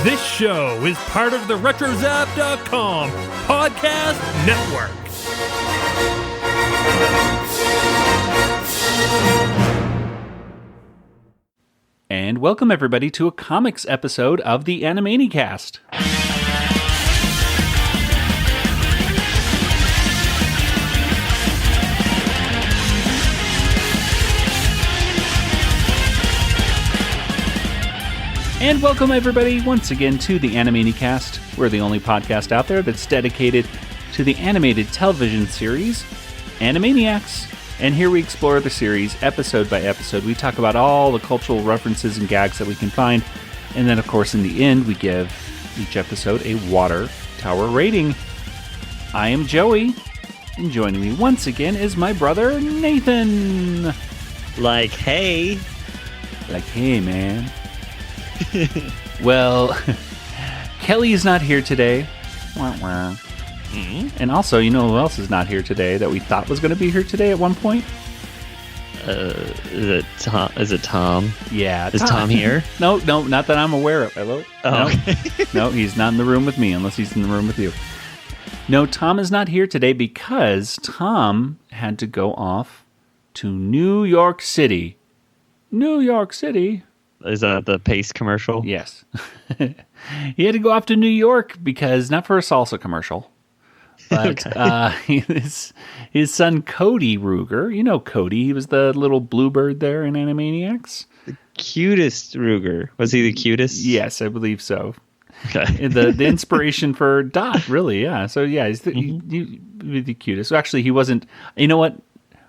This show is part of the RetroZap.com podcast network. And welcome everybody to a comics episode of the Animaniacs. And welcome everybody once again to the Animaniacs. We're the only podcast out there that's dedicated to the animated television series Animaniacs. And here we explore the series episode by episode. We talk about all the cultural references and gags that we can find. And then of course in the end we give each episode a water tower rating. I am Joey, and joining me once again is my brother Nathan. Like hey Man. Well, Kelly is not here today. Mm-hmm. And also, you know who else is not here today that we thought was going to be here today at one point? Is it Tom? Yeah. Is Tom here? No, not that I'm aware of. Hello? Oh, no. okay. No, he's not in the room with me unless he's in the room with you. No, Tom is not here today because Tom had to go off to New York City. New York City. Is that the Pace commercial? Yes. He had to go off to New York because, not for a salsa commercial, but Okay. his son Cody Ruger, you know Cody, he was the little bluebird there in Animaniacs. The cutest Ruger. Was he the cutest? Yes, I believe so. Okay. The inspiration for Dot, really, yeah. So yeah, he's the cutest. So actually, he wasn't. You know what?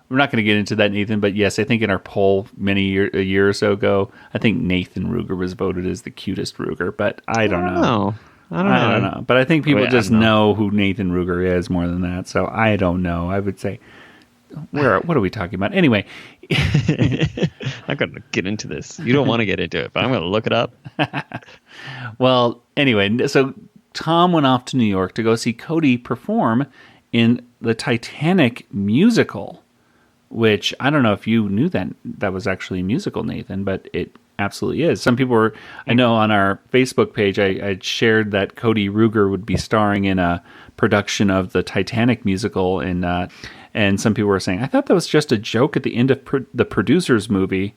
We're not going to get into that, Nathan, but yes, I think in our poll a year or so ago, I think Nathan Ruger was voted as the cutest Ruger, but I don't know. I don't know. But I think people just know who Nathan Ruger is more than that, so I don't know. I would say, what are we talking about? Anyway. I'm going to get into this. You don't want to get into it, but I'm going to look it up. Well, anyway, so Tom went off to New York to go see Cody perform in the Titanic musical. Which, I don't know if you knew that was actually a musical, Nathan, but it absolutely is. Some people were, I know on our Facebook page, I shared that Cody Ruger would be starring in a production of the Titanic musical, and some people were saying, I thought that was just a joke at the end of the producer's movie,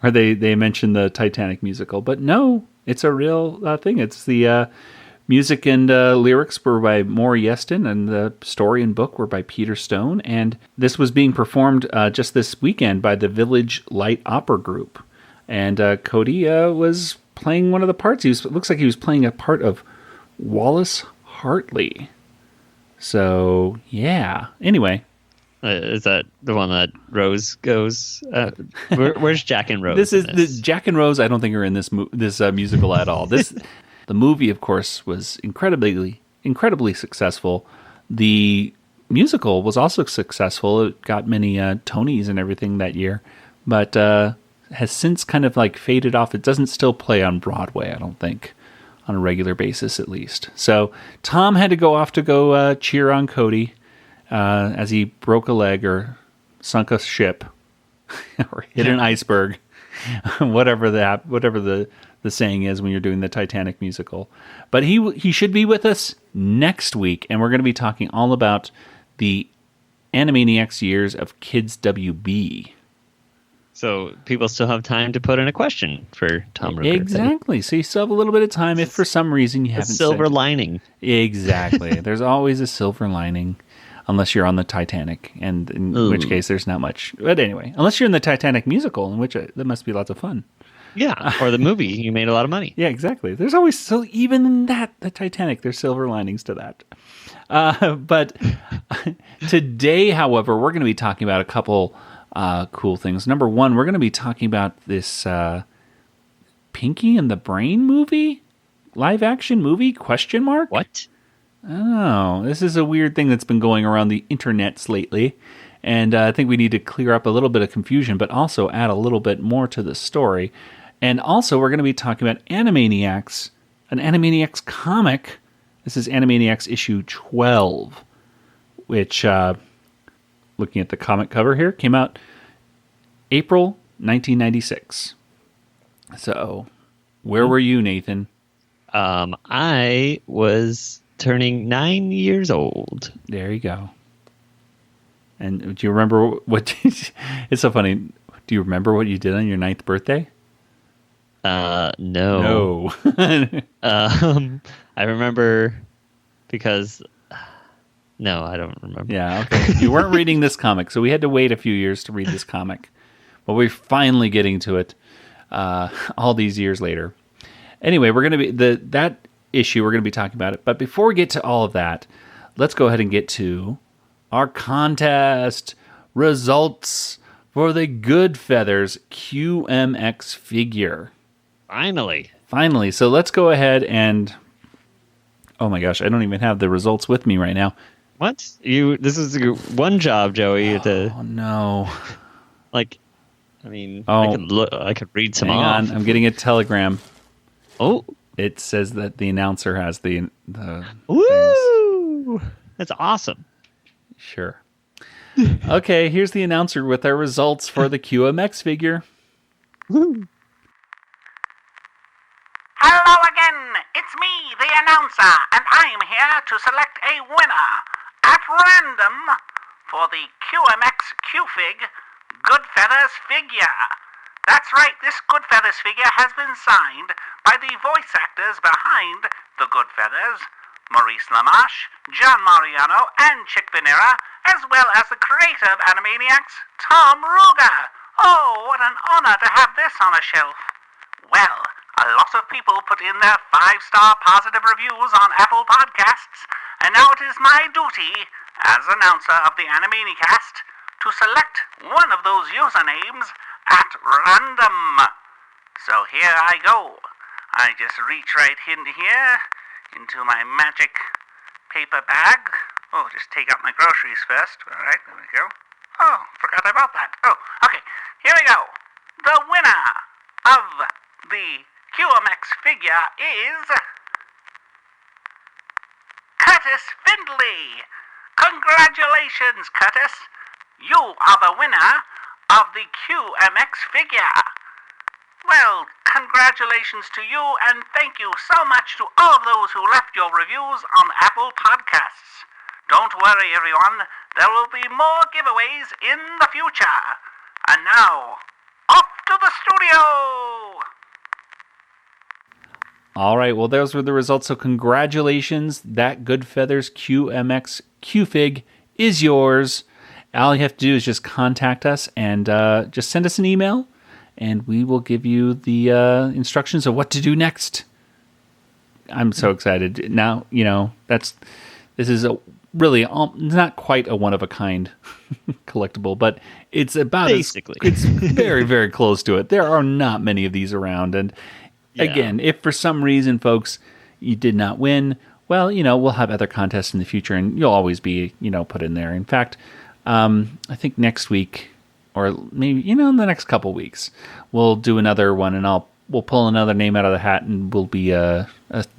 where they mentioned the Titanic musical. But no, it's a real thing. It's the music and lyrics were by Maury Yeston, and the story and book were by Peter Stone. And this was being performed just this weekend by the Village Light Opera Group. And Cody was playing one of the parts. It looks like he was playing a part of Wallace Hartley. So, yeah. Anyway. Is that the one that Rose goes? Where's Jack and Rose? Jack and Rose. I don't think are in this musical at all. The movie, of course, was incredibly successful. The musical was also successful. It got many Tonys and everything that year, but has since kind of like faded off. It doesn't still play on Broadway, I don't think, on a regular basis at least. So Tom had to go off to go cheer on Cody as he broke a leg or sunk a ship or hit an iceberg, whatever the saying is when you're doing the Titanic musical. But he should be with us next week, and we're going to be talking all about the Animaniacs years of Kids WB. So people still have time to put in a question for Tom Ruger. Exactly. So you still have a little bit of time if for some reason you haven't silver lining. Exactly. There's always a silver lining, unless you're on the Titanic, and in which case there's not much. But anyway, unless you're in the Titanic musical, in which that must be lots of fun. Yeah, or the movie, you made a lot of money. Yeah, exactly. There's always, even in the Titanic, there's silver linings to that. But today, however, we're going to be talking about a couple cool things. Number one, we're going to be talking about this Pinky and the Brain movie? Live action movie? ? What? Oh, this is a weird thing that's been going around the internets lately. And I think we need to clear up a little bit of confusion, but also add a little bit more to the story. And also, we're going to be talking about Animaniacs, an Animaniacs comic. This is Animaniacs issue 12, which, looking at the comic cover here, came out April 1996. So, Where were you, Nathan? I was turning 9 years old. There you go. And do you remember what? It's so funny. Do you remember what you did on your 9th birthday? No. I remember because no, I don't remember. Yeah, okay. You weren't reading this comic, so we had to wait a few years to read this comic. But we're finally getting to it all these years later. Anyway, we're going to be that issue. We're going to be talking about it. But before we get to all of that, let's go ahead and get to our contest results for the Goodfeathers QMX figure. Finally. So let's go ahead and... Oh my gosh, I don't even have the results with me right now. What? This is one job, Joey. Oh no. I could read some Hang off. on, I'm getting a telegram. Oh. It says that the announcer has the Woo! Things. That's awesome. Sure. Okay, here's the announcer with our results for the QMX figure. Woo! Hello again, it's me, the announcer, and I'm here to select a winner at random for the QMX Q-Fig Goodfeathers figure. That's right, this Goodfeathers figure has been signed by the voice actors behind the Goodfeathers, Maurice LaMarche, John Mariano, and Chick Venera, as well as the creator of Animaniacs, Tom Ruger. Oh, what an honor to have this on a shelf. Well, a lot of people put in their 5-star positive reviews on Apple Podcasts, and now it is my duty, as announcer of the Animaniacast, to select one of those usernames at random. So here I go. I just reach right into here, into my magic paper bag. Oh, just take out my groceries first. All right, there we go. Oh, forgot about that. Oh, okay, here we go. The winner of the QMX figure is Kurtis Findlay. Congratulations, Kurtis. You are the winner of the QMX figure. Well, congratulations to you, and thank you so much to all of those who left your reviews on Apple Podcasts. Don't worry, everyone. There will be more giveaways in the future. And now, off to the studio! All right, well, those were the results, so congratulations. That Goodfeathers QMX Q-Fig is yours. All you have to do is just contact us and just send us an email, and we will give you the instructions of what to do next. I'm so excited. Now, this is really not quite a one-of-a-kind collectible, but it's about basically. It's very, very close to it. There are not many of these around, and again, if for some reason, folks, you did not win, well, we'll have other contests in the future, and you'll always be, put in there. In fact, I think next week, or maybe, in the next couple weeks, we'll do another one, and we'll pull another name out of the hat, and we'll be a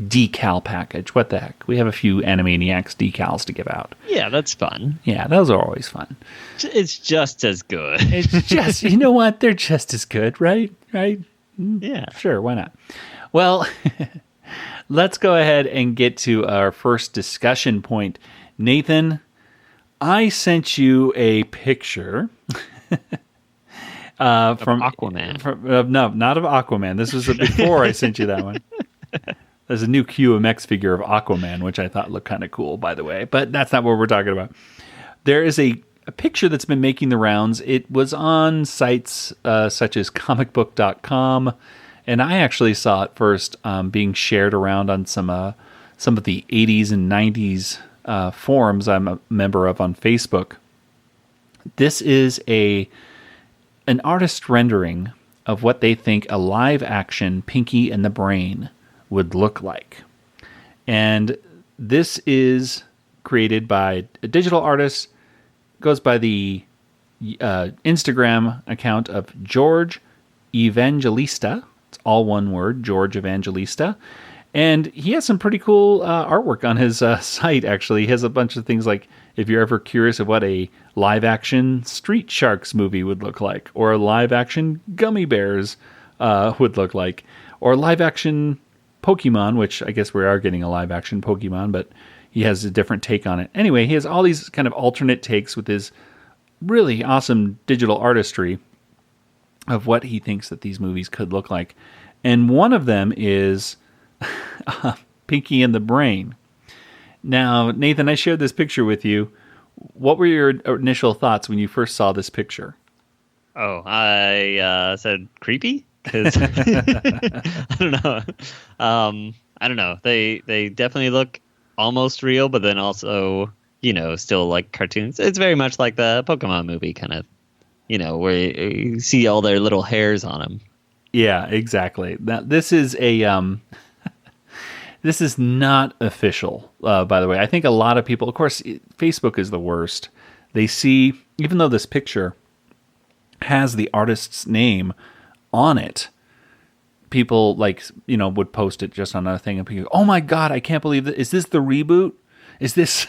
decal package. What the heck? We have a few Animaniacs decals to give out. Yeah, that's fun. Yeah, those are always fun. It's just as good. It's just, you know what? They're just as good, right? Right? Yeah. Sure, why not? Well, let's go ahead and get to our first discussion point. Nathan, I sent you a picture from Aquaman. No, not of Aquaman. This was before I sent you that one. There's a new QMX figure of Aquaman, which I thought looked kind of cool, by the way. But that's not what we're talking about. There is a picture that's been making the rounds. It was on sites such as comicbook.com, and I actually saw it first being shared around on some of the 80s and 90s forums I'm a member of on Facebook. This is an artist rendering of what they think a live-action Pinky and the Brain would look like. And this is created by a digital artist, goes by the Instagram account of George Evangelista. It's all one word, George Evangelista. And he has some pretty cool artwork on his site, actually. He has a bunch of things like, if you're ever curious of what a live-action Street Sharks movie would look like, or a live-action Gummy Bears would look like, or live action Pokemon, which I guess we are getting a live action Pokemon, but he has a different take on it. Anyway, he has all these kind of alternate takes with his really awesome digital artistry of what he thinks that these movies could look like. And one of them is Pinky and the Brain. Now, Nathan, I shared this picture with you. What were your initial thoughts when you first saw this picture? Oh, I said creepy? 'Cause I don't know. I don't know. They definitely look almost real, but then also, still like cartoons. It's very much like the Pokemon movie kind of, where you see all their little hairs on them. Yeah, exactly. Now, this is this is not official, by the way. I think a lot of people, of course, Facebook is the worst. They see, even though this picture has the artist's name on it, people would post it just on a thing and people go, oh my God, I can't believe that. Is this the reboot? Is this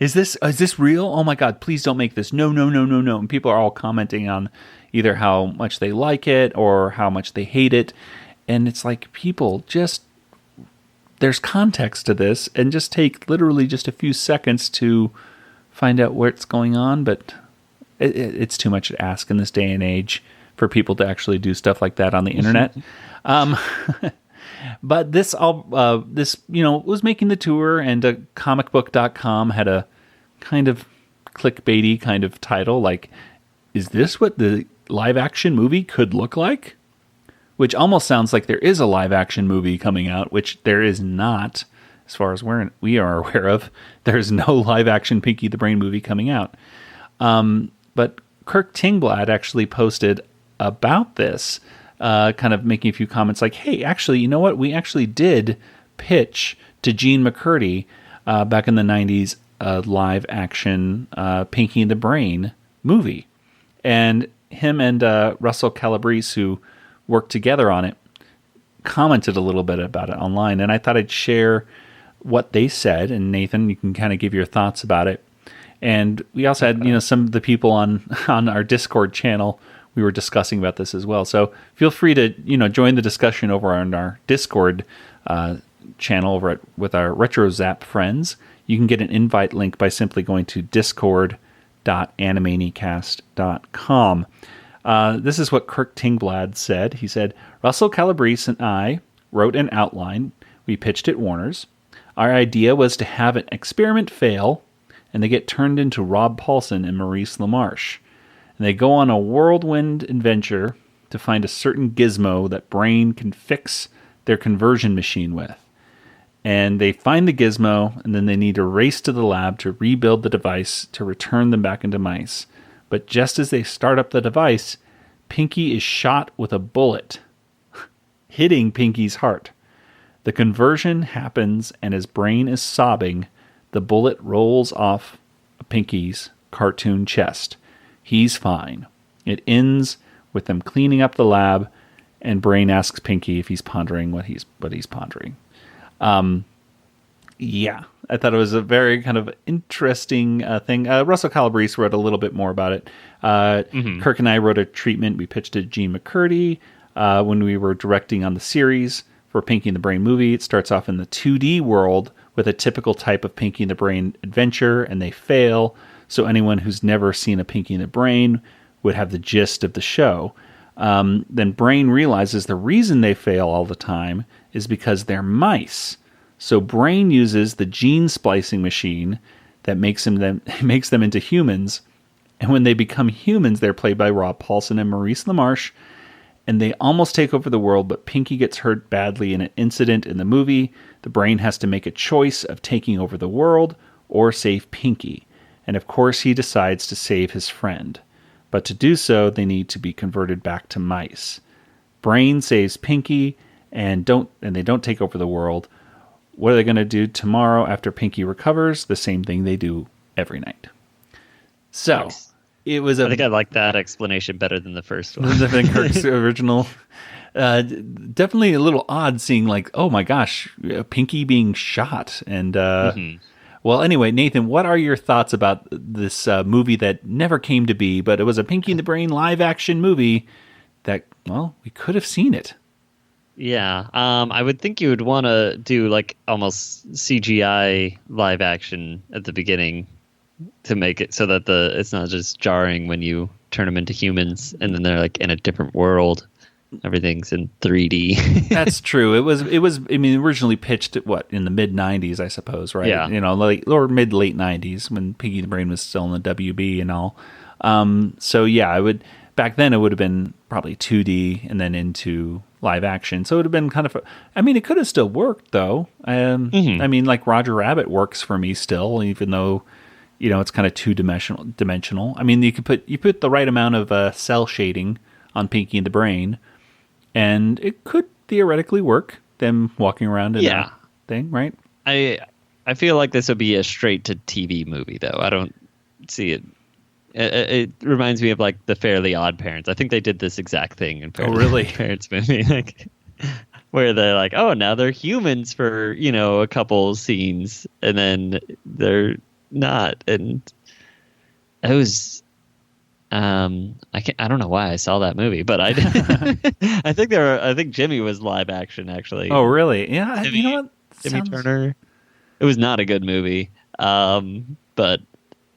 is this real? Oh my God, please don't make this. No. And people are all commenting on either how much they like it or how much they hate it. And it's like, people, just, there's context to this, and just take literally just a few seconds to find out what's going on. But it's too much to ask in this day and age for people to actually do stuff like that on the internet. But this was making the tour, and comicbook.com had a kind of clickbaity kind of title, like, is this what the live action movie could look like? Which almost sounds like there is a live action movie coming out, which there is not, as far as we are aware of. There's no live action Pinky the Brain movie coming out. But Kirk Tingblad actually posted about this, kind of making a few comments like, hey, actually, you know what? We actually did pitch to Gene McCurdy back in the 90s a live action Pinky the Brain movie. And him and Russell Calabrese, who worked together on it, commented a little bit about it online. And I thought I'd share what they said. And Nathan, you can kind of give your thoughts about it. And we also had, some of the people on our Discord channel. We were discussing about this as well. So feel free to, join the discussion over on our Discord channel with our RetroZap friends. You can get an invite link by simply going to discord.animaniacast.com. This is what Kirk Tingblad said. He said, Russell Calabrese and I wrote an outline. We pitched at Warner's. Our idea was to have an experiment fail, and they get turned into Rob Paulsen and Maurice LaMarche. And they go on a whirlwind adventure to find a certain gizmo that Brain can fix their conversion machine with. And they find the gizmo, and then they need to race to the lab to rebuild the device to return them back into mice. But just as they start up the device, Pinky is shot with a bullet, hitting Pinky's heart. The conversion happens, and as Brain is sobbing, the bullet rolls off Pinky's cartoon chest. He's fine. It ends with them cleaning up the lab, and Brain asks Pinky if he's pondering what he's pondering. Yeah, I thought it was a very kind of interesting thing. Russell Calabrese wrote a little bit more about it. Kirk and I wrote a treatment. We pitched to Gene McCurdy when we were directing on the series for Pinky and the Brain movie. It starts off in the 2D world with a typical type of Pinky and the Brain adventure, and they fail. So anyone who's never seen a Pinky and the Brain would have the gist of the show. Then Brain realizes the reason they fail all the time is because they're mice. So Brain uses the gene splicing machine that makes them into humans. And when they become humans, they're played by Rob Paulsen and Maurice LaMarche. And they almost take over the world, but Pinky gets hurt badly in an incident in the movie. The Brain has to make a choice of taking over the world or save Pinky. And of course, he decides to save his friend. But to do so, they need to be converted back to mice. Brain saves Pinky, and they don't take over the world. What are they going to do tomorrow after Pinky recovers? The same thing they do every night. So, Nice. It was I think I like that explanation better than the first one. than Kirk's original. Definitely a little odd seeing, like, oh my gosh, Pinky being shot. And, well, anyway, Nathan, what are your thoughts about this movie that never came to be, but it was a Pinky and the Brain live action movie that, well, we could have seen it. Yeah, I would think you would want to do like almost CGI live action at the beginning to make it so that it's not just jarring when you turn them into humans and then they're like in a different world. Everything's in 3D. That's true. It was. I mean, originally pitched at in the mid '90s, I suppose, right? Yeah. Or mid late '90s when Pinky the Brain was still in the WB and all. So yeah, I would. Back then, it would have been probably 2D and then into live action. So it would have been kind of. I mean, it could have still worked though. I mean, like Roger Rabbit works for me still, even though it's kind of two-dimensional. I mean, you put the right amount of cell shading on Pinky and the Brain. And it could theoretically work, them walking around in a thing, right? I feel like this would be a straight-to-TV movie, though. I don't see it. It reminds me of, like, the Fairly Odd Parents. I think they did this exact thing in Fairly Odd Parents movie. Like, where they're like, oh, now they're humans for, a couple scenes, and then they're not. And it was... I don't know why I saw that movie, but I I think Jimmy was live action actually. Oh, really? Yeah. Jimmy, you know what? Jimmy Turner. It was not a good movie. But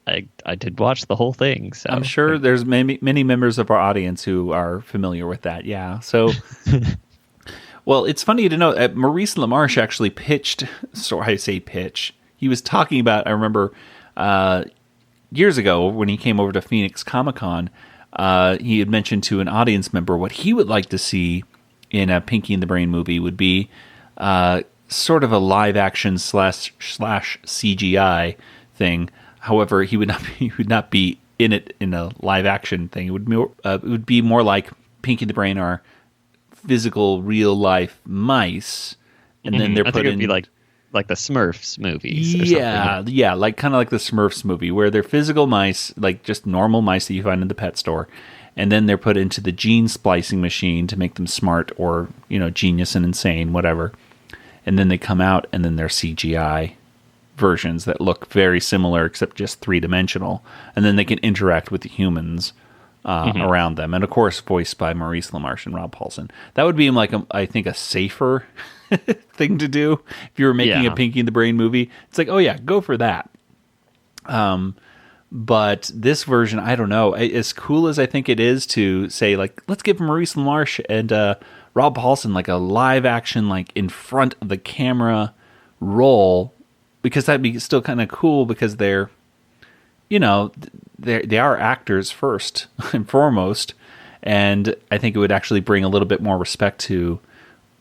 I did watch the whole thing. So I'm sure there's many members of our audience who are familiar with that. Yeah. So, well, it's funny to know that Maurice LaMarche actually pitched. So I say pitch. He was talking about. I remember. Years ago, when he came over to Phoenix Comic-Con, he had mentioned to an audience member what he would like to see in a Pinky and the Brain movie would be sort of a live-action slash CGI thing. However, he would not be in it in a live-action thing. It would be more like Pinky and the Brain are physical, real-life mice, and then they're put in... It would be like the Smurfs movies. Or something. Yeah, like kind of like the Smurfs movie, where they're physical mice, like just normal mice that you find in the pet store, and then they're put into the gene splicing machine to make them smart or genius and insane, whatever. And then they come out, and then they're CGI versions that look very similar, except just 3-dimensional, and then they can interact with the humans around them, and of course, voiced by Maurice LaMarche and Rob Paulsen. That would be like I think a safer thing to do if you were making a Pinky and the Brain movie. It's like, oh yeah, go for that. But this version, I don't know. As cool as I think it is to say, like, let's give Maurice LaMarche and Rob Paulsen like a live action, like in front of the camera role, because that'd be still kind of cool because they're, they are actors first and foremost, and I think it would actually bring a little bit more respect to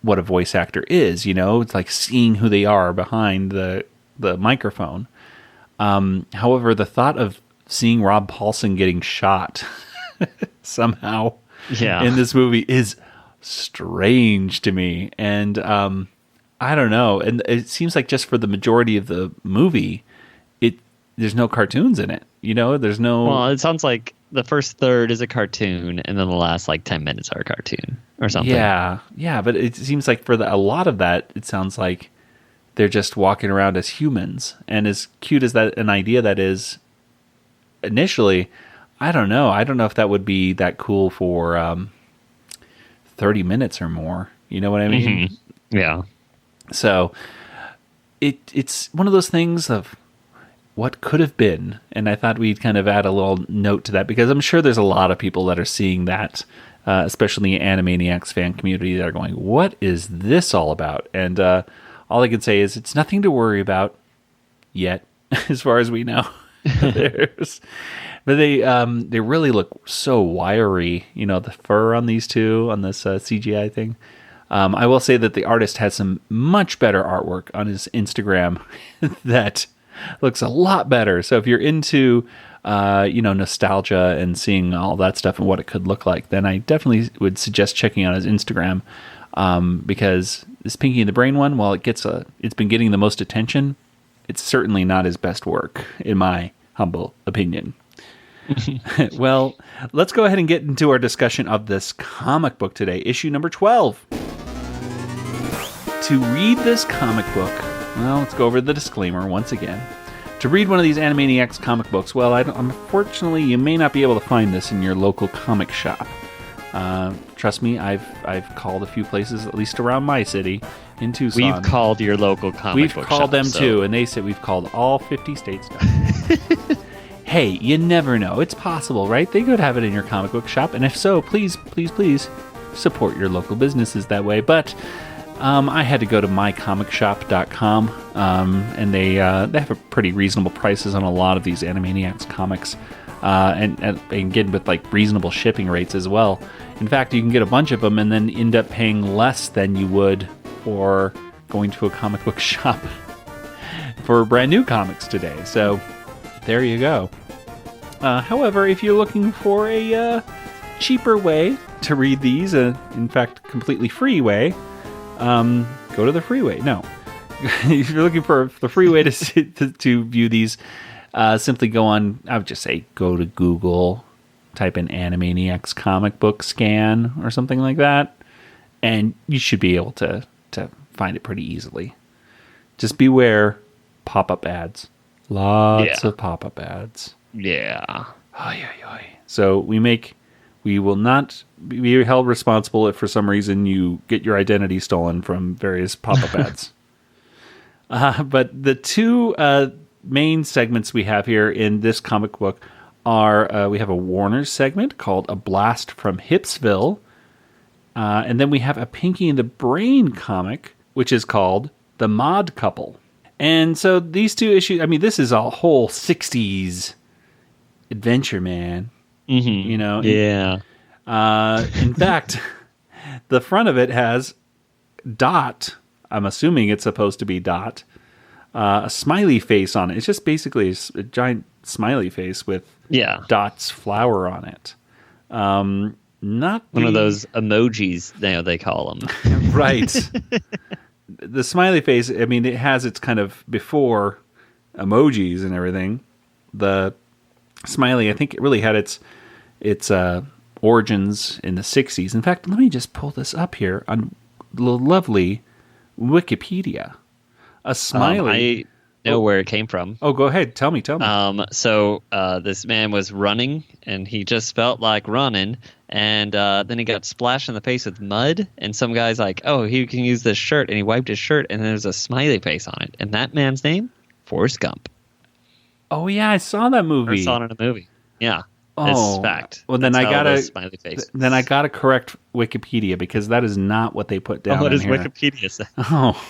what a voice actor is. It's like seeing who they are behind the microphone. However, the thought of seeing Rob Paulsen getting shot somehow in this movie is strange to me, and I don't know. And it seems like just for the majority of the movie, there's no cartoons in it. There's no. Well, it sounds like the first third is a cartoon, and then the last 10 minutes are a cartoon or something. Yeah. But it seems like for a lot of that, it sounds like they're just walking around as humans. And as cute as an idea that is, initially, I don't know. I don't know if that would be that cool for 30 minutes or more. You know what I mean? Mm-hmm. Yeah. So it's one of those things of what could have been, and I thought we'd kind of add a little note to that, because I'm sure there's a lot of people that are seeing that, especially the Animaniacs fan community, that are going, what is this all about? And all I can say is it's nothing to worry about yet, as far as we know. But they really look so wiry, the fur on these two, on this CGI thing. I will say that the artist has some much better artwork on his Instagram that looks a lot better. So if you're into, nostalgia and seeing all that stuff and what it could look like, then I definitely would suggest checking out his Instagram, because this Pinky and the Brain one, while it's been getting the most attention, it's certainly not his best work, in my humble opinion. Well, let's go ahead and get into our discussion of this comic book today, issue number 12. To read this comic book, well, let's go over the disclaimer once again. To read one of these Animaniacs comic books, well, unfortunately, you may not be able to find this in your local comic shop. Trust me, I've called a few places, at least around my city, in Tucson. We've called your local comic book We've called shop, them so- too, and they said we've called all 50 states now. Hey, you never know. It's possible, right? They could have it in your comic book shop, and if so, please, please, please support your local businesses that way. But I had to go to mycomicshop.com, and they have pretty reasonable prices on a lot of these Animaniacs comics, and again with like reasonable shipping rates as well. In fact, you can get a bunch of them and then end up paying less than you would for going to a comic book shop for brand new comics today. So there you go. However, if you're looking for a cheaper way to read these, in fact, completely free way, go to the freeway. No, if you're looking for the free way to view these, simply go on. I would just say go to Google, type in Animaniacs comic book scan or something like that, and you should be able to find it pretty easily. Just beware pop-up ads. Lots of pop-up ads. Yeah. So we will not be held responsible if for some reason you get your identity stolen from various pop-up ads. But the two main segments we have here in this comic book are we have a Warner's segment called A Blast from Hipsville, and then we have a Pinky and the Brain comic, which is called The Mod Couple. And so these two issues, I mean, this is a whole 60s adventure, man. Mm-hmm. You know? Yeah. In fact, the front of it has Dot. I'm assuming it's supposed to be Dot. A smiley face on it. It's just basically a giant smiley face with Dot's flower on it. Not one of those emojis now they call them. Right. The smiley face, I mean, it has its kind of before emojis and everything. The smiley, I think it really had its origins in the 60s. In fact, let me just pull this up here on the lovely Wikipedia. A smiley. I know where it came from. Oh, go ahead. Tell me. So this man was running, and he just felt like running, and then he got splashed in the face with mud, and some guy's like, oh, he can use this shirt, and he wiped his shirt, and there's a smiley face on it. And that man's name? Forrest Gump. Oh, yeah, I saw that movie. Or saw it in a movie. Yeah. Oh, it's fact. Well, then That's I how gotta the smiley face. Then I gotta correct Wikipedia because that is not what they put down. What does here. Wikipedia say? Oh,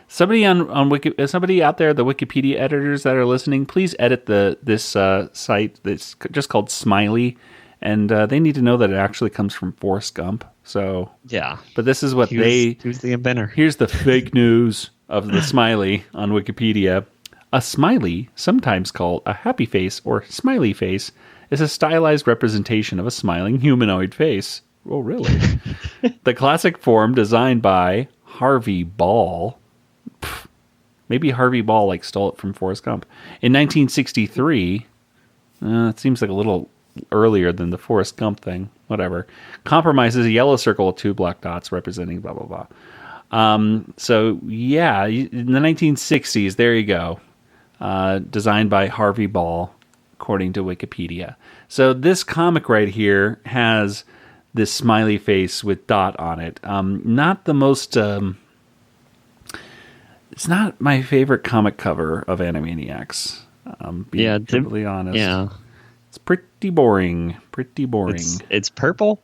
somebody on Wiki, somebody out there, the Wikipedia editors that are listening, please edit this site that's just called Smiley, and they need to know that it actually comes from Forrest Gump. So yeah, but this is what he was the inventor. Here's the fake news of the smiley on Wikipedia. A smiley, sometimes called a happy face or smiley face, is a stylized representation of a smiling humanoid face. Oh, really? The classic form designed by Harvey Ball. Maybe Harvey Ball stole it from Forrest Gump. In 1963, it seems like a little earlier than the Forrest Gump thing. Whatever. Compromises a yellow circle with two black dots representing blah, blah, blah. So, yeah, in the 1960s, there you go. Designed by Harvey Ball, according to Wikipedia. So this comic right here has this smiley face with Dot on it. Not the most... it's not my favorite comic cover of Animaniacs. Being totally honest. Yeah. It's pretty boring. It's purple.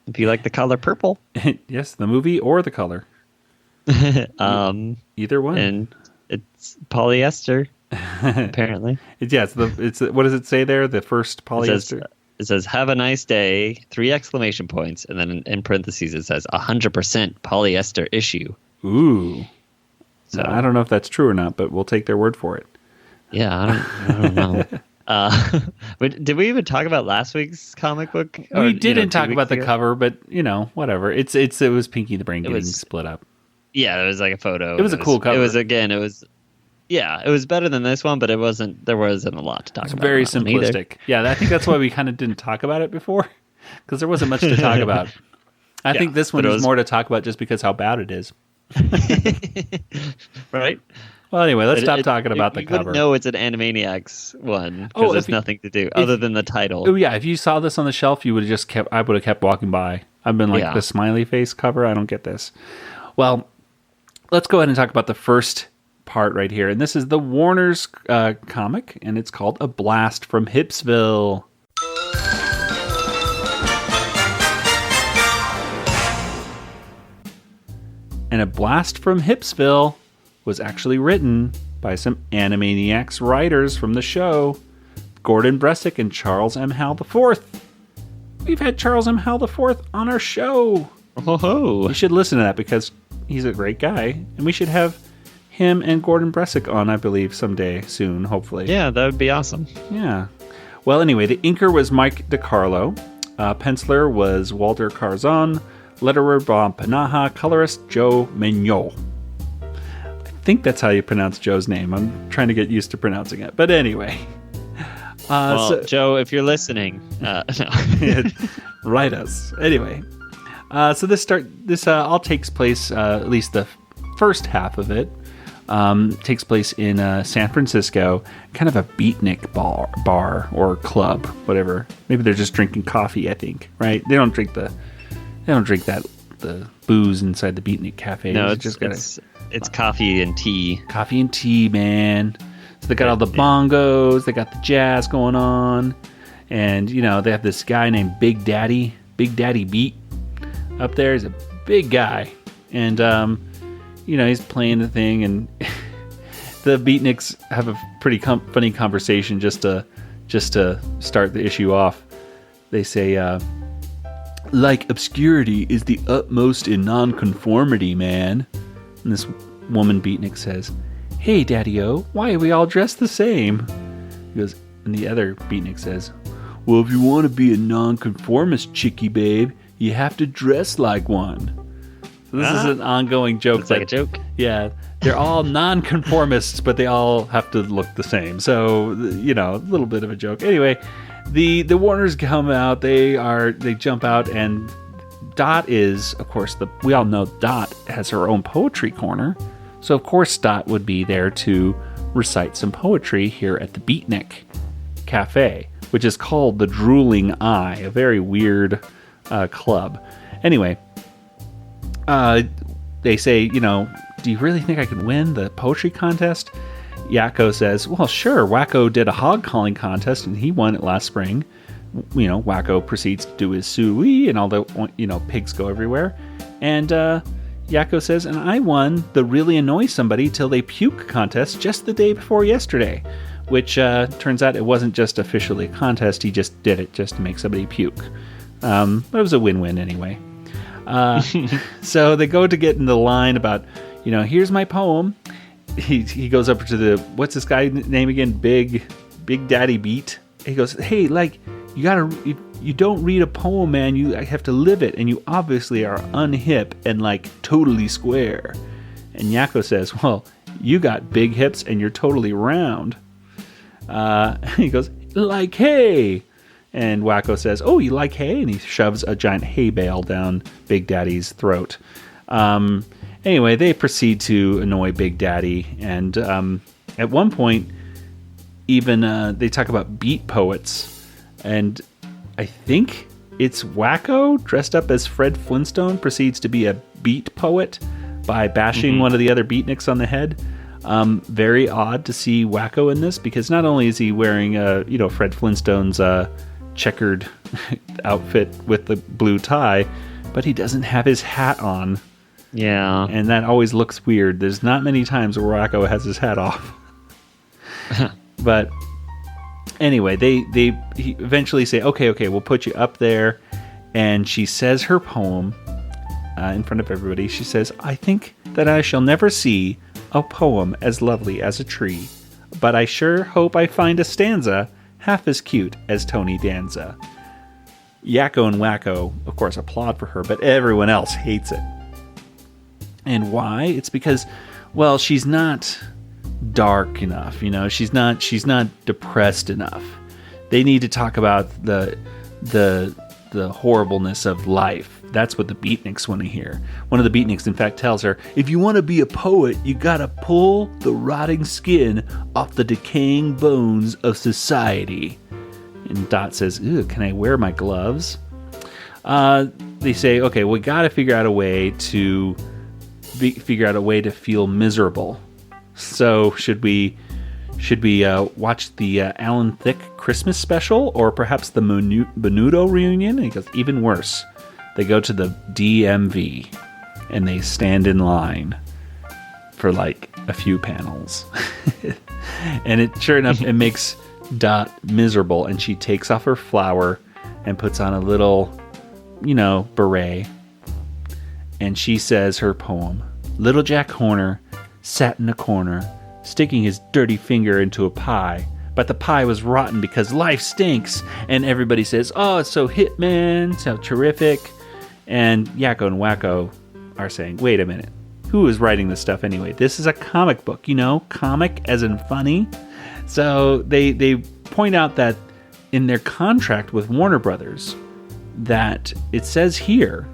If you like the color purple. Yes, the movie or the color. Either one. And it's polyester. Apparently. It's what does it say there? The first polyester? It says have a nice day, 3 exclamation points, and then in parentheses it says 100% polyester issue. Ooh. So I don't know if that's true or not, but we'll take their word for it. Yeah, I don't know. But did we even talk about last week's comic book? We didn't talk about the cover, but whatever. It was Pinky the Brain getting split up. Yeah, there was like a photo. It was a cool cover. It was better than this one, but there wasn't a lot to talk about. It's very simplistic. Yeah, I think that's why we kind of didn't talk about it before, because there wasn't much to talk about. I think this one is more to talk about just because how bad it is. Right? Well, anyway, let's stop talking about the you cover. wouldn't know it's an Animaniacs one Oh, because there's nothing to do other than the title. Oh yeah, if you saw this on the shelf, you would have just kept. I would have kept walking by. I've been like the smiley face cover. I don't get this. Well, let's go ahead and talk about the first part right here, and this is the Warner's comic, and it's called A Blast from Hipsville. And A Blast from Hipsville was actually written by some Animaniacs writers from the show, Gordon Bressick and Charles M. Howell IV. We've had Charles M. Howell IV on our show. Oh, You should listen to that because he's a great guy, and we should have him and Gordon Bressick on, I believe, someday soon, hopefully. yeah, that would be awesome. Yeah. Well, anyway, the inker was Mike DiCarlo. Penciler was Walter Carzon. Letterer Bob Panaha. Colorist Joe Mignot. I think that's how you pronounce Joe's name. I'm trying to get used to pronouncing it. But anyway. Well, Joe, if you're listening, no. Write us. Anyway. So this all takes place, at least the first half of it, takes place in San Francisco, kind of a beatnik bar or club, whatever. Maybe they're just drinking coffee, I think, right? They don't drink the booze inside the beatnik cafe. No, it's coffee and tea. Coffee and tea, man. So they got all the bongos, they got the jazz going on, and they have this guy named Big Daddy Beat up there. He's a big guy, and he's playing the thing, and the beatniks have a pretty funny conversation just to start the issue off. They say, like obscurity is the utmost in nonconformity, man. And this woman beatnik says, "Hey, Daddy-O, why are we all dressed the same?" He goes, and the other beatnik says, "Well, if you want to be a nonconformist, chickie babe, you have to dress like one." So this is an ongoing joke. It's like a joke. Yeah, they're all nonconformists, but they all have to look the same. So, a little bit of a joke. Anyway, the Warners come out. They jump out, and Dot is, of course, we all know Dot has her own poetry corner. So, of course, Dot would be there to recite some poetry here at the Beatnik Cafe, which is called the Drooling Eye, a very weird club. Anyway, they say, do you really think I can win the poetry contest? Yakko says, well, sure. Wakko did a hog calling contest and he won it last spring. Wakko proceeds to do his suey and all the, pigs go everywhere. And Yakko says, and I won the really annoy somebody till they puke contest just the day before yesterday, which turns out it wasn't just officially a contest. He just did it just to make somebody puke. But it was a win-win anyway. So they go to get in the line about, here's my poem. He goes up to what's this guy's name again? Big Daddy Beat. He goes, hey, you don't read a poem, man. You have to live it, and you obviously are unhip and totally square. And Yakko says, well, you got big hips and you're totally round. He goes, like hay. And Wakko says, oh, you like hay? And he shoves a giant hay bale down Big Daddy's throat. Anyway, they proceed to annoy Big Daddy. And at one point, even they talk about beat poets. And I think it's Wakko dressed up as Fred Flintstone proceeds to be a beat poet by bashing one of the other beatniks on the head. Very odd to see Wakko in this, because not only is he wearing Fred Flintstone's checkered outfit with the blue tie, but he doesn't have his hat on. Yeah. And that always looks weird. There's not many times where Wakko has his hat off. But anyway, they eventually say, okay, we'll put you up there. And she says her poem in front of everybody. She says, I think that I shall never see a poem as lovely as a tree, but I sure hope I find a stanza half as cute as Tony Danza. Yakko and Wakko, of course, applaud for her, but everyone else hates it. And why? It's because, well, she's not dark enough, she's not depressed enough. They need to talk about the horribleness of life, That's what the beatniks want to hear. One of the beatniks, in fact, tells her, if you want to be a poet, you gotta pull the rotting skin off the decaying bones of society. And Dot says, ew, can I wear my gloves? They say, okay, we gotta figure out a way to feel miserable. So should we watch the Alan Thicke Christmas special, or perhaps the Menudo reunion? And he goes, even worse. They go to the DMV, and they stand in line for like a few panels. And sure enough, it makes Dot miserable, and she takes off her flower and puts on a little, beret. And she says her poem. Little Jack Horner sat in a corner, sticking his dirty finger into a pie. But the pie was rotten because life stinks. And everybody says, oh, it's so hip, man, so terrific. And Yakko and Wakko are saying, wait a minute, who is writing this stuff anyway? This is a comic book, comic as in funny. So they point out that in their contract with Warner Brothers, that it says here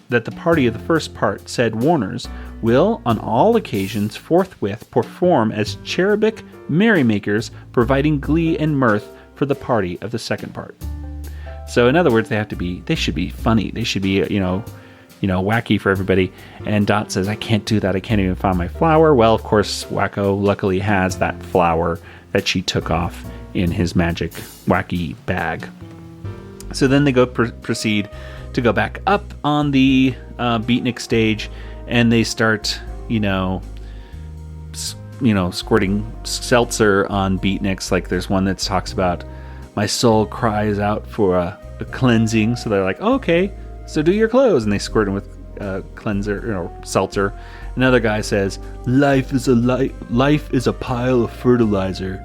that the party of the first part, said Warners, will on all occasions forthwith perform as cherubic merrymakers, providing glee and mirth for the party of the second part. So in other words, they should be funny. They should be, wacky for everybody. And Dot says, I can't do that. I can't even find my flower. Well, of course, Wakko luckily has that flower that she took off in his magic wacky bag. So then they proceed to go back up on the beatnik stage, and they start, squirting seltzer on beatniks. Like there's one that talks about, my soul cries out for a cleansing. So they're like, oh, okay, so do your clothes. And they squirt them with cleanser, seltzer. Another guy says, life is a pile of fertilizer,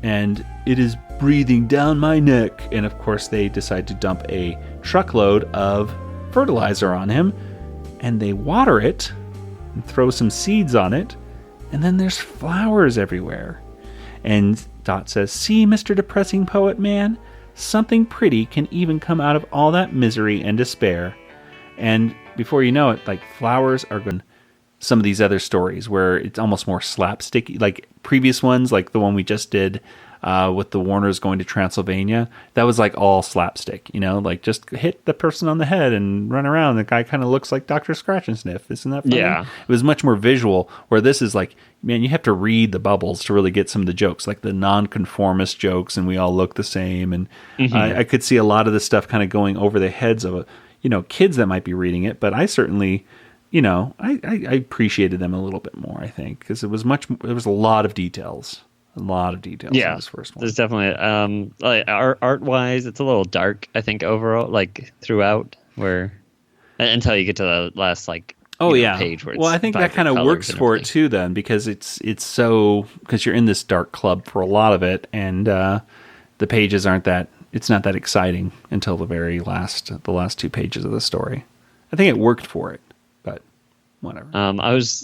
and it is breathing down my neck. And of course they decide to dump a truckload of fertilizer on him, and they water it and throw some seeds on it, and then there's flowers everywhere. And Dot says, see, Mr. Depressing Poet Man, something pretty can even come out of all that misery and despair. And before you know it, like, flowers are going. Some of these other stories where it's almost more slapsticky, like previous ones, like the one we just did with the Warners going to Transylvania, that was like all slapstick, like just hit the person on the head and run around. The guy kind of looks like Dr. Scratch and Sniff. Isn't that funny? Yeah. It was much more visual, where this is like, man, you have to read the bubbles to really get some of the jokes, like the nonconformist jokes, and we all look the same. And I could see a lot of this stuff kind of going over the heads of, kids that might be reading it, but I certainly... I appreciated them a little bit more, I think, because there was a lot of details. In this first one. There's definitely, like art-wise, it's a little dark, I think, overall, like, throughout, where, until you get to the last, like, page where it's I think that kind of works for it, too, then, because because you're in this dark club for a lot of it, and the pages it's not that exciting until the last two pages of the story. I think it worked for it. Whatever. I was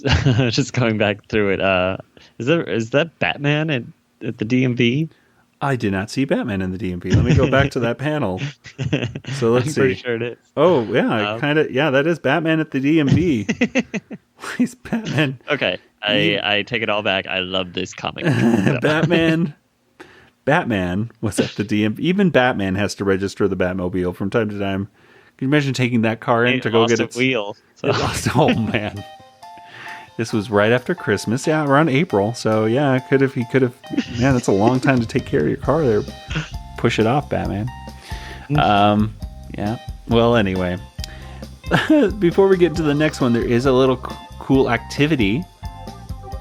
just going back through it. Is that Batman at the DMV? I did not see Batman in the DMV. Let me go back to that panel. So let's see. I'm pretty sure it is. Oh yeah, that is Batman at the DMV. He's Batman. Okay, I take it all back. I love this comic. Batman was at the DMV. Even Batman has to register the Batmobile from time to time. Can you imagine taking that car in to go get its wheel? So. Oh man, this was right after Christmas. Yeah, around April. So yeah, he could have. Man, that's a long time to take care of your car there. Push it off, Batman. Yeah. Well, anyway, before we get to the next one, there is a little cool activity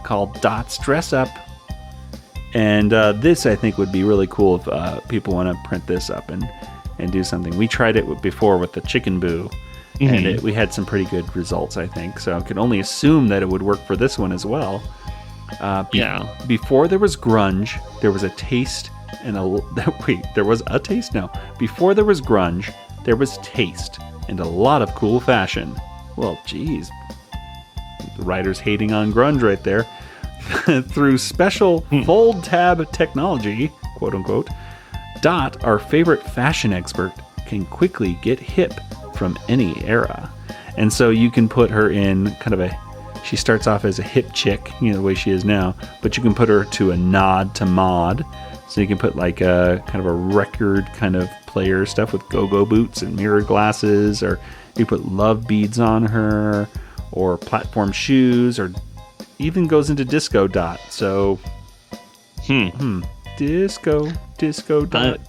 called Dot's Dress Up, and this I think would be really cool if people want to print this up and do something. We tried it before with the Chicken Boo, and we had some pretty good results, I think. So I could only assume that it would work for this one as well. Before there was grunge, there was a taste and there was a taste? No. Before there was grunge, there was taste and a lot of cool fashion. Well, geez. The writer's hating on grunge right there. Through special fold tab technology, quote unquote, Dot, our favorite fashion expert, can quickly get hip from any era. And so you can put her in kind of she starts off as a hip chick, the way she is now, but you can put her to a nod to mod. So you can put like a kind of a record kind of player stuff with go-go boots and mirror glasses, or you put love beads on her, or platform shoes, or even goes into disco dot. So, disco dot.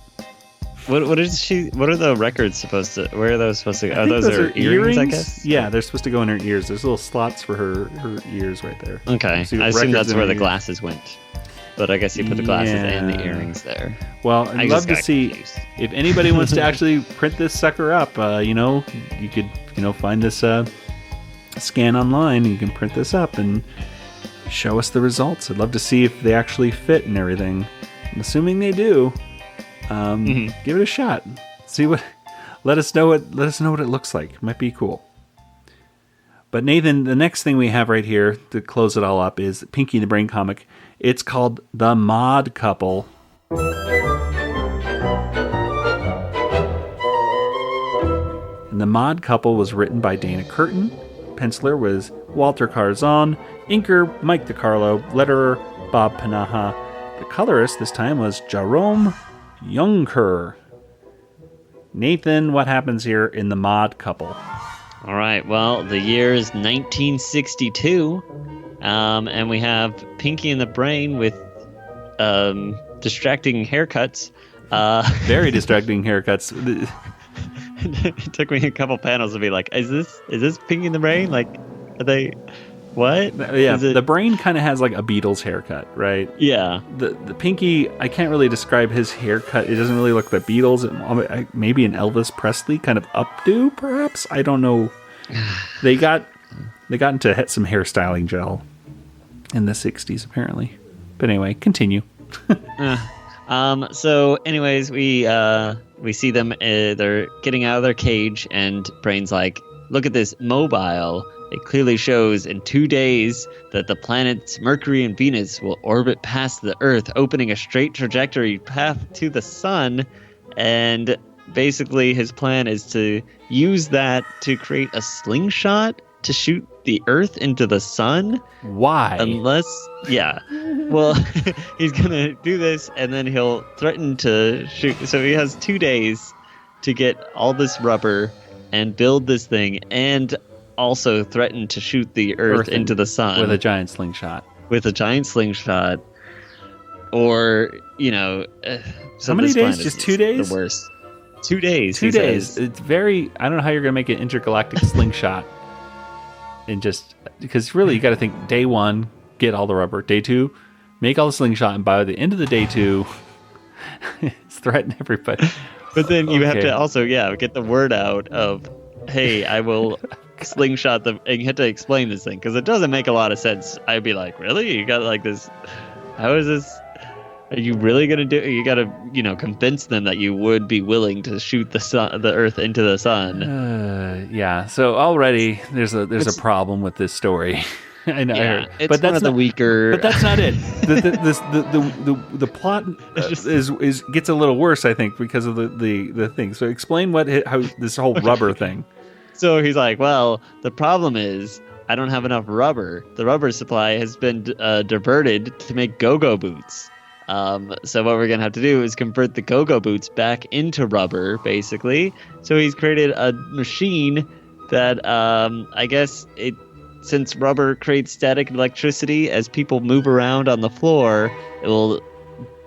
What is she? What are the records supposed to? Where are those supposed to go? Are those her earrings? I guess. Yeah, they're supposed to go in her ears. There's little slots for her ears right there. Okay, I assume that's where the glasses went. But I guess you put the glasses and the earrings there. Well, I'd love to see if anybody wants to actually print this sucker up. You could find this scan online, and you can print this up and show us the results. I'd love to see if they actually fit and everything. And assuming they do, give it a shot. Let us know what it looks like. It might be cool. But Nathan, the next thing we have right here to close it all up is Pinky and the Brain comic. It's called The Mod Couple. And The Mod Couple was written by Dana Curtin. Penciler was Walter Carzon. Inker, Mike DiCarlo. Letterer, Bob Panaha. The colorist this time was Jerome Youngker. Nathan, what happens here in The Mod Couple? All right, well, the year is 1962, and we have Pinky and the Brain with distracting haircuts. Very distracting haircuts. It took me a couple panels to be like, is this Pinky and the Brain? Like, are they... What? Yeah, the Brain kind of has like a Beatles haircut, right? Yeah. The Pinky, I can't really describe his haircut. It doesn't really look like the Beatles. Maybe an Elvis Presley kind of updo, perhaps. I don't know. They got into some hairstyling gel in the 60s, apparently. But anyway, continue. So, anyways, we see them. They're getting out of their cage, and Brain's like, "Look at this mobile. It clearly shows in 2 days that the planets Mercury and Venus will orbit past the Earth, opening a straight trajectory path to the sun." And basically his plan is to use that to create a slingshot to shoot the Earth into the sun. Why? Well, he's going to do this, and then he'll threaten to shoot. So he has 2 days to get all this rubber and build this thing, and also threaten to shoot the Earth into the sun with a giant slingshot. Or how many days? Just 2 days? The worst. 2 days. 2 days. It's very. I don't know how you're gonna make an intergalactic slingshot, and just because really you got to think day one, get all the rubber. Day two, make all the slingshot, and by the end of the day two, it's threaten everybody. But then you have to also get the word out of, hey, I will slingshot them, and you have to explain this thing because it doesn't make a lot of sense. I'd be like, really? You got like this? How is this? Are you really gonna do? You got to, convince them that you would be willing to shoot the Earth into the sun. Yeah. So already there's a problem with this story. I know. Yeah, it's but that's one of the weaker. But that's not it. The plot is gets a little worse, I think, because of the thing. So explain how this whole rubber thing. So he's like, well, the problem is I don't have enough rubber. The rubber supply has been diverted to make go-go boots. So what we're going to have to do is convert the go-go boots back into rubber, basically. So he's created a machine that I guess since rubber creates static electricity, as people move around on the floor, it will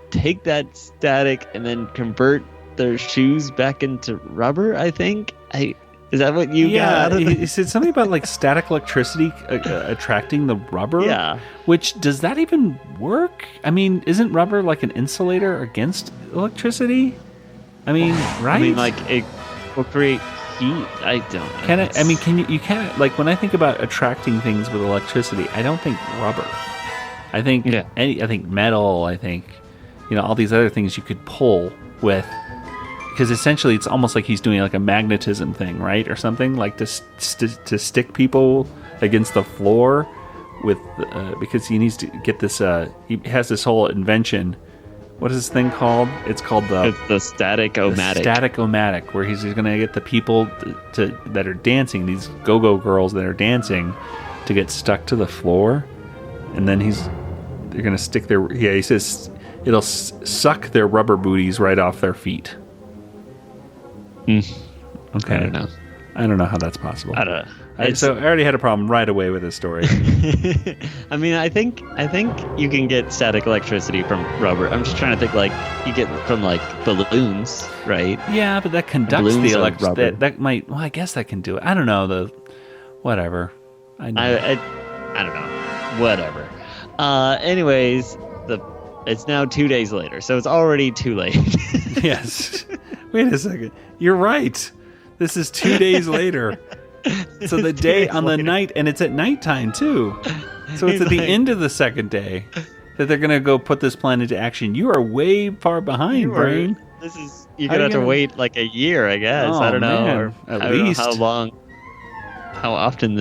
take that static and then convert their shoes back into rubber, I think. Is that what you got out of it? He said something about like static electricity attracting the rubber. Yeah. Which, does that even work? I mean, isn't rubber like an insulator against electricity? I mean, right? I mean, like, it will create heat. I don't know. Can it? I mean, you can't, like, when I think about attracting things with electricity, I don't think rubber. I think I think metal. I think all these other things you could pull with. Because essentially, it's almost like he's doing like a magnetism thing, right, or something, like to stick people against the floor with because he needs to get this. He has this whole invention what is this thing called? It's called the It's the static-o-matic. Static-o-matic, where he's going to get the people that are dancing, these go-go girls that are dancing, to get stuck to the floor, and then they're going to stick their... Yeah, he says it'll suck their rubber booties right off their feet. Okay. I don't know how that's possible. I don't know. So I already had a problem right away with this story. I mean, I think you can get static electricity from rubber. I'm just trying to think, like, you get from, like, balloons, right? Yeah, but that conducts the Balloons are electricity. rubber. That might... Well, I guess that can do it. I don't know. Whatever. I don't know. Whatever. Anyways, it's now 2 days later, so it's already too late. Yes. Wait a second. You're right. This is 2 days later. So the day on the night, and it's at nighttime too. So it's at the end of the second day that they're going to go put this plan into action. You are way far behind, Brain. You're going to have to wait like a year, I guess. Oh, I don't know. man. Or At I don't least. know how often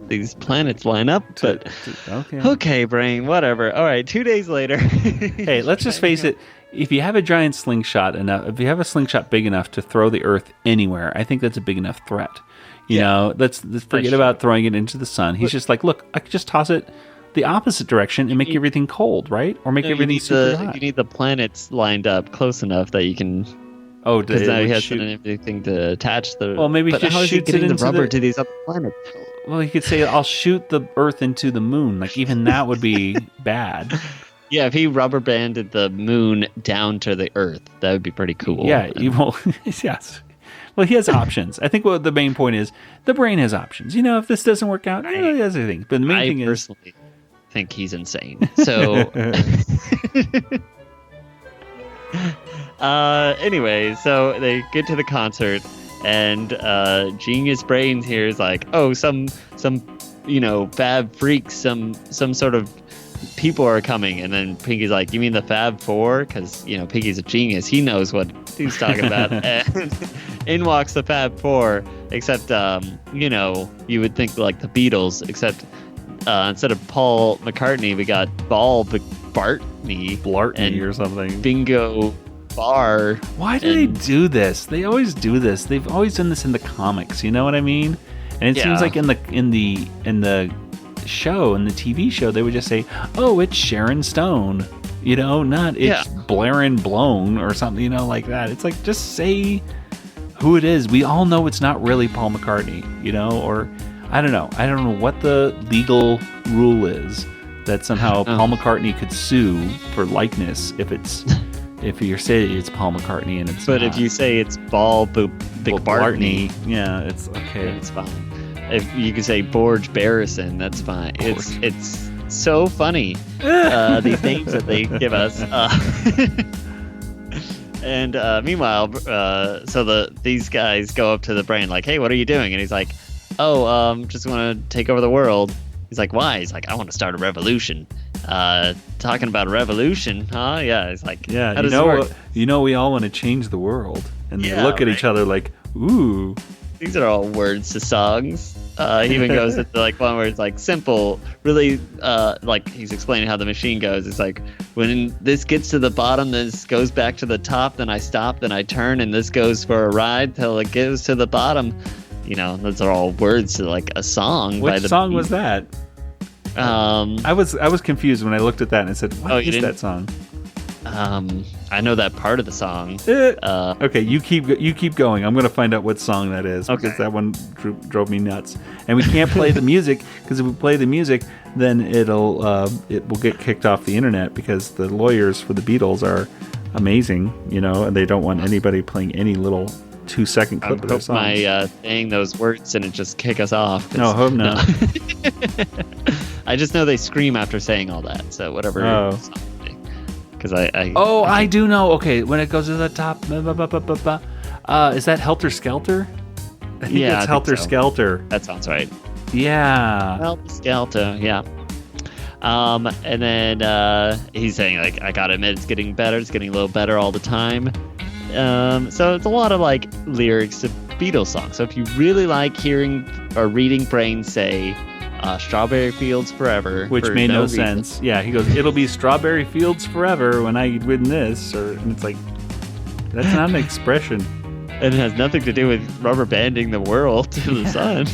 these planets line up. But okay, Brain, whatever. All right, 2 days later. Hey, let's just face it. If you have a giant slingshot if you have a slingshot big enough to throw the Earth anywhere, I think that's a big enough threat. You know, let's forget about throwing it into the sun. He's just like, look, I could just toss it the opposite direction and make everything cold, right? Or make everything super hot. You need the planets lined up close enough that you can. Oh, because now he has anything to attach the. Well, maybe he just shoots it into the rubber to these other planets. Well, he could say, "I'll shoot the Earth into the moon." Like even that would be bad. Yeah, if he rubber banded the moon down to the Earth, that would be pretty cool. Yeah, yes. Well, he has options. I think what the main point is, the Brain has options. You know, if this doesn't work out, he has other things. But the main thing is, I personally think he's insane. So, anyway, so they get to the concert, and Genius Brains here is like, oh, some Fab freaks, some sort of people are coming, and then Pinky's like, you mean the Fab Four? Because Pinky's a genius, he knows what he's talking about. And in walks the Fab Four, except you would think like the Beatles, except instead of Paul McCartney, we got Blartney or something. Bingo Bar. Why do they do this? They always do this. They've always done this in the comics. You know what I mean? And it seems like in the show, in the TV show, they would just say, "Oh, it's Sharon Stone," not it's Blaren Blown or something, like that. It's like, just say who it is. We all know it's not really Paul McCartney, or I don't know. I don't know what the legal rule is that somehow Paul McCartney could sue for likeness if you say it's Paul McCartney and it's. But not. If you say it's Bartney, yeah, it's okay. It's fine. If you could say Borge Barrison, that's fine. It's so funny, these names that they give us. And meanwhile, these guys go up to the Brain like, "Hey, what are you doing?" And he's like, "Oh, just want to take over the world." He's like, "Why?" He's like, "I want to start a revolution." Talking about a revolution, huh? Yeah. He's like, "Yeah, how does it work?" we all want to change the world, and they look at each other like, "Ooh." These are all words to songs. He even goes into like one where it's like simple, really, like he's explaining how the machine goes. It's like, when this gets to the bottom, this goes back to the top, then I stop, then I turn, and this goes for a ride till it goes to the bottom. Those are all words to like a song. Which song was that? I was confused when I looked at that and I said, "What is that song?" I know that part of the song. Okay, you keep going. I'm going to find out what song that is, because that one drove me nuts. And we can't play the music, because if we play the music, then it will get kicked off the internet, because the lawyers for the Beatles are amazing, and they don't want anybody playing any little 2-second clip of their songs. My saying those words and it just kick us off. No, hope not. I just know they scream after saying all that. So whatever. Oh. Because I do know. Okay, when it goes to the top, is that Helter Skelter? I think it's Helter Skelter. That sounds right. Yeah. Helter Skelter. Yeah. And then he's saying, like, I gotta admit, it's getting better. It's getting a little better all the time. So it's a lot of like lyrics to Beatles songs. So if you really like hearing or reading Brain say, Strawberry Fields Forever. Which for made no reason. sense. Yeah, he goes, it'll be Strawberry Fields Forever when I win this. And it's like, that's not an expression. And it has nothing to do with rubber banding the world to the sun.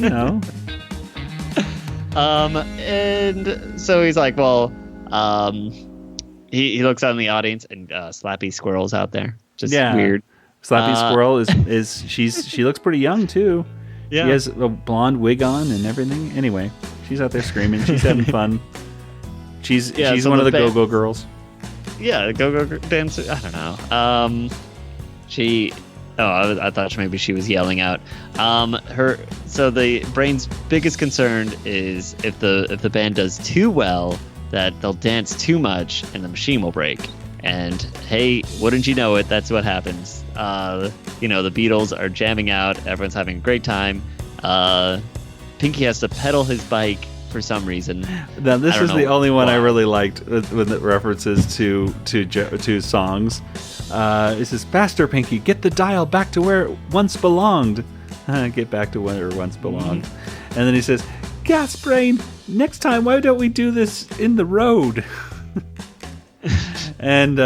No. And so he's like, well, he looks out in the audience and Slappy Squirrel's out there. Just weird. Slappy Squirrel is she looks pretty young too. Yeah. She has a blonde wig on and everything. Anyway, she's out there screaming. She's having fun. She's so one of the band- go-go girls. Yeah, the go-go dancer. I don't know. I thought maybe she was yelling out. So the brain's biggest concern is if the band does too well, that they'll dance too much and the machine will break. And hey, wouldn't you know it? That's what happens. The Beatles are jamming out. Everyone's having a great time. Pinky has to pedal his bike for some reason. Now this is the only one I really liked with it references to songs. It says, "Faster, Pinky, get the dial back to where it once belonged." Get back to where it once belonged. And then he says, "Gas Brain, next time why don't we do this in the road?" And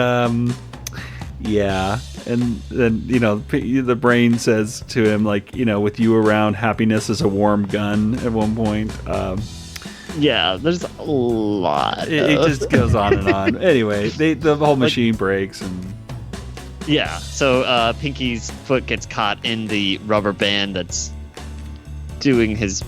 yeah, and then the brain says to him, like, with you around, happiness is a warm gun at one point. Yeah, there's a lot. It just goes on and on. Anyway, the whole machine breaks and. Yeah, so Pinky's foot gets caught in the rubber band that's doing his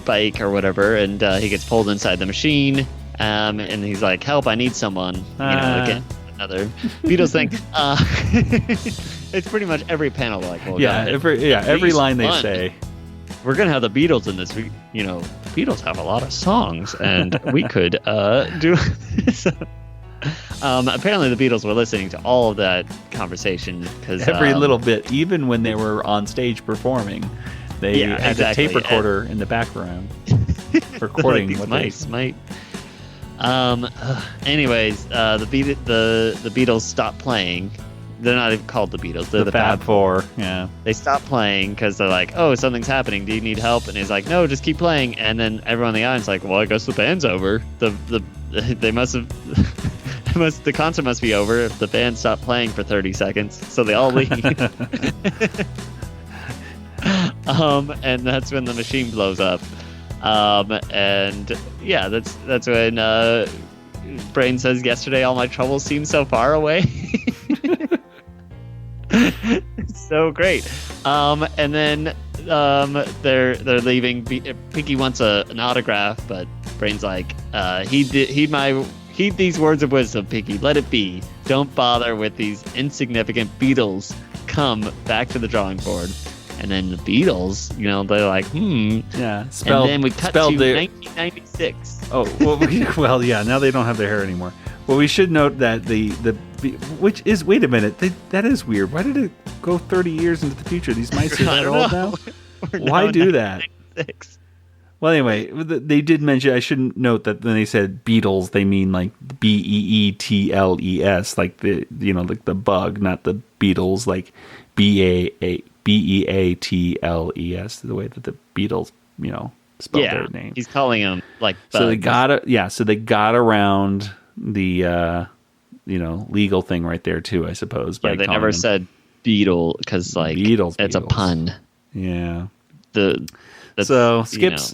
bike or whatever, and he gets pulled inside the machine. And he's like, "Help! I need someone." Again, another Beatles thing. It's pretty much every panel. Like, well, every line they say. We're gonna have the Beatles in this. Beatles have a lot of songs, and we could do. Apparently, the Beatles were listening to all of that conversation because every little bit, even when they were on stage performing, they had a tape recorder in the background recording like what mice might. Anyways, the Beatles stopped playing. They're not even called the Beatles. They're the Fab Four. Yeah. They stopped playing because they're like, "Oh, something's happening. Do you need help?" And he's like, "No, just keep playing." And then everyone in the audience is like, "Well, I guess the band's over. They must have." The concert must be over if the band stopped playing for 30 seconds. So they all leave. And that's when the machine blows up. And yeah, that's when Brain says, "Yesterday all my troubles seemed so far away." It's so great. And then they're leaving. Pinky wants an autograph, but Brain's like, heed these words of wisdom, Pinky. Let it be. Don't bother with these insignificant Beatles. Come back to the drawing board. And then the Beatles, they're like, Yeah. And then we cut to 1996. Oh, well, yeah. Now they don't have their hair anymore. Well, we should note that which is, wait a minute, that is weird. Why did it go 30 years into the future? These mice are that old now? Why do that? 1996. Well, anyway, they did mention, I should note that when they said Beatles, they mean like Beetles, like like the bug, not the Beatles, like Beatles, the way that the Beatles, spelled their name. He's calling them like bugs. So they got around the legal thing right there too, I suppose. Yeah, they never said Beetle because Beatles. It's a pun. Yeah. So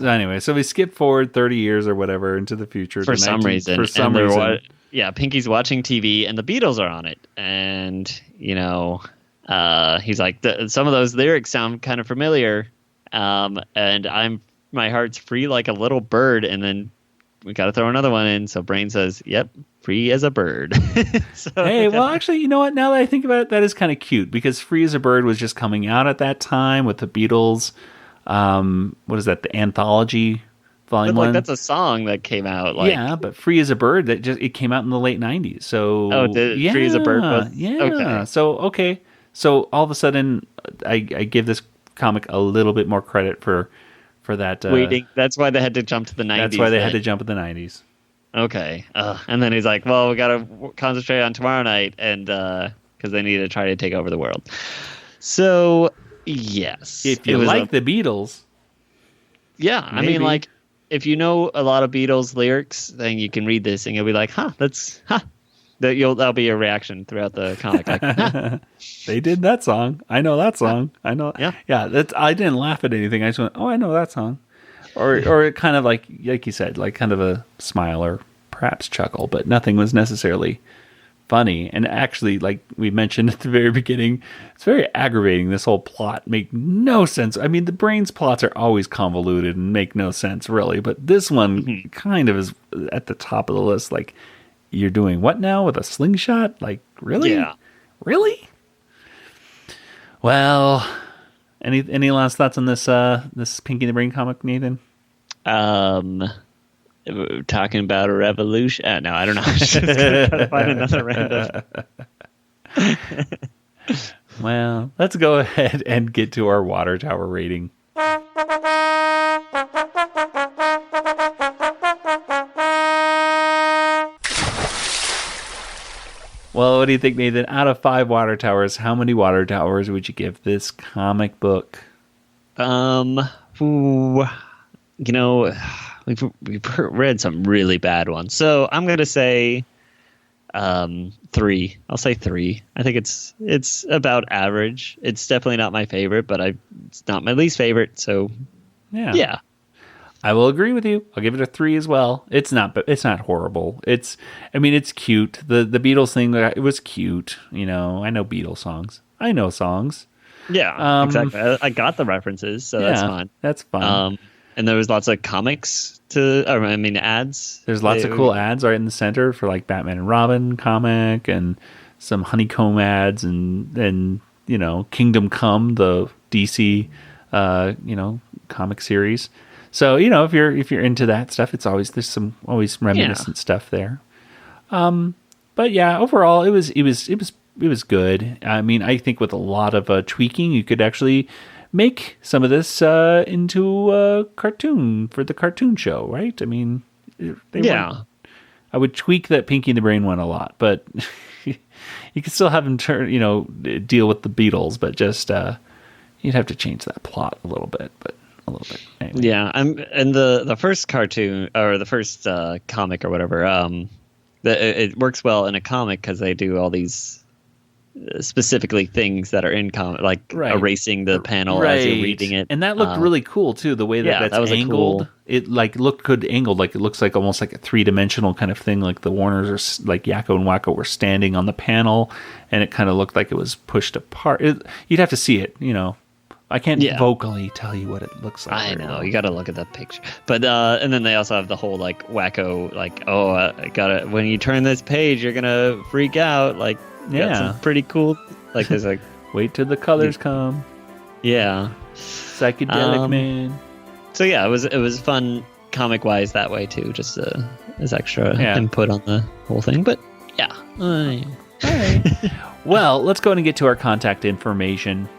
anyway, so we skip forward 30 years or whatever into the future for some reason. Pinky's watching TV and the Beatles are on it, and he's like, some of those lyrics sound kind of familiar, and my heart's free like a little bird, and then we got to throw another one in. So Brain says, "Yep, free as a bird." Hey, well, actually, you know what? Now that I think about it, that is kind of cute because "Free as a Bird" was just coming out at that time with the Beatles. What is that? The Anthology Volume 1? That's a song that came out. Yeah, but "Free as a Bird" it came out in the late 90s. So "Free as a Bird" was okay. So all of a sudden, I give this comic a little bit more credit for that. Waiting. That's why they had to jump to the 90s. That's why they had to jump to the 90s. Okay. And then he's like, "Well, we got to concentrate on tomorrow night, and because they need to try to take over the world." So. Yes. If you like the Beatles. Yeah, maybe. I mean, if you know a lot of Beatles lyrics, then you can read this and you'll be like, that'll be your reaction throughout the comic. Like, They did that song. I know that song. I know. Yeah. I didn't laugh at anything. I just went, oh, I know that song. Or kind of like you said, like kind of a smile or perhaps chuckle, but nothing was necessarily funny. And actually, like we mentioned at the very beginning, it's very aggravating. This whole plot make no sense. I mean, the Brains plots are always convoluted and make no sense really, but this one kind of is at the top of the list. Like, you're doing what now with a slingshot? Like, really? Yeah. Really? Well, any last thoughts on this Pinky the Brain comic, Nathan? Talking about a revolution. No, I don't know. I was just gonna try to find another random. Well, let's go ahead and get to our water tower rating. Well, what do you think, Nathan? Out of 5 water towers, how many water towers would you give this comic book? We've read some really bad ones, so I'm gonna say 3. I'll say 3. I think it's about average. It's definitely not my favorite, but it's not my least favorite. So yeah. I will agree with you. I'll give it a 3 as well. It's not horrible. It's cute. The Beatles thing, it was cute. You know, I know Beatles songs. I know songs. Yeah, exactly. I got the references, so that's fine. That's fine. And there was lots of comics ads. There's lots of cool ads right in the center for like Batman and Robin comic and some Honeycomb ads and Kingdom Come, the DC comic series. So, if you're into that stuff, there's some reminiscent stuff there. But yeah, overall it was good. I mean, I think with a lot of tweaking, you could actually make some of this into a cartoon for the cartoon show, right? I mean, I would tweak that Pinky and the Brain one a lot, but you could still have them deal with the Beatles, but just you'd have to change that plot a little bit, Anyway. Yeah, and the first cartoon or the first comic or whatever, it works well in a comic because they do all these specifically things that are in comic, like erasing the panel as you're reading it, and that looked really cool too. The way that was angled, it looked good angled. Like it looks like almost like a 3-dimensional kind of thing. Like the Warners are like Yakko and Wakko were standing on the panel, and it kind of looked like it was pushed apart. You'd have to see it, I can't vocally tell you what it looks like. I know, you got to look at that picture. But and then they also have the whole like Wakko, like I gotta, when you turn this page, you're gonna freak out. Like got some pretty cool. Like there's like wait till the colors come. Yeah, psychedelic man. So yeah, it was fun comic wise that way too. Just as extra input on the whole thing. But yeah. All right. Well, let's go ahead and get to our contact information.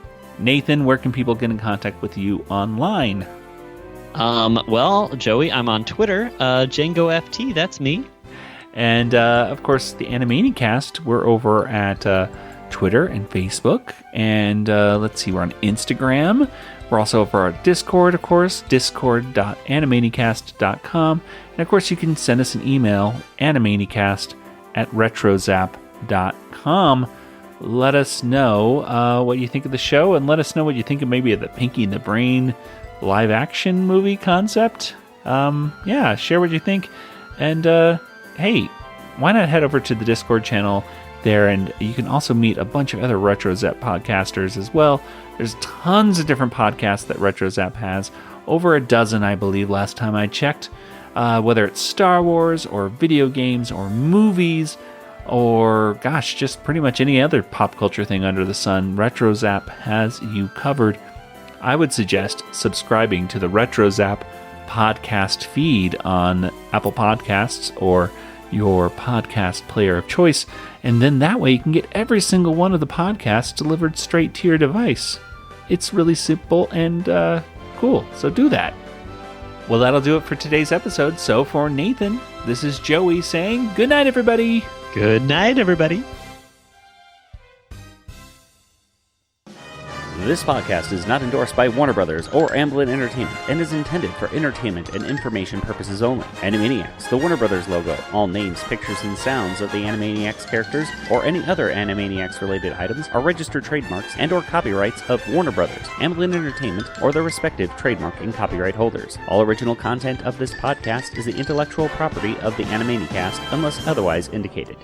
Nathan, where can people get in contact with you online? Well, Joey, I'm on Twitter. JangoFT, that's me. And, of course, the Animaniacast, we're over at Twitter and Facebook. And let's see, we're on Instagram. We're also over our Discord, of course, discord.animaniacast.com. And, of course, you can send us an email, animaniacast@retrozap.com. Let us know what you think of the show, and let us know what you think of maybe of the Pinky and the Brain live action movie concept. Share what you think. And hey, why not head over to the Discord channel there, and you can also meet a bunch of other RetroZap podcasters as well. There's tons of different podcasts that RetroZap has, over a dozen, I believe, last time I checked. Whether it's Star Wars or video games or movies, or gosh, just pretty much any other pop culture thing under the sun, RetroZap has you covered. I would suggest subscribing to the RetroZap podcast feed on Apple Podcasts or your podcast player of choice, and then that way you can get every single one of the podcasts delivered straight to your device. It's really simple and cool, so do that. Well, that'll do it for today's episode. So for Nathan, this is Joey saying good night, everybody. Good night, everybody. This podcast is not endorsed by Warner Brothers or Amblin Entertainment and is intended for entertainment and information purposes only. Animaniacs, the Warner Brothers logo, all names, pictures, and sounds of the Animaniacs characters or any other Animaniacs-related items are registered trademarks and or copyrights of Warner Brothers, Amblin Entertainment, or their respective trademark and copyright holders. All original content of this podcast is the intellectual property of the Animaniacast unless otherwise indicated.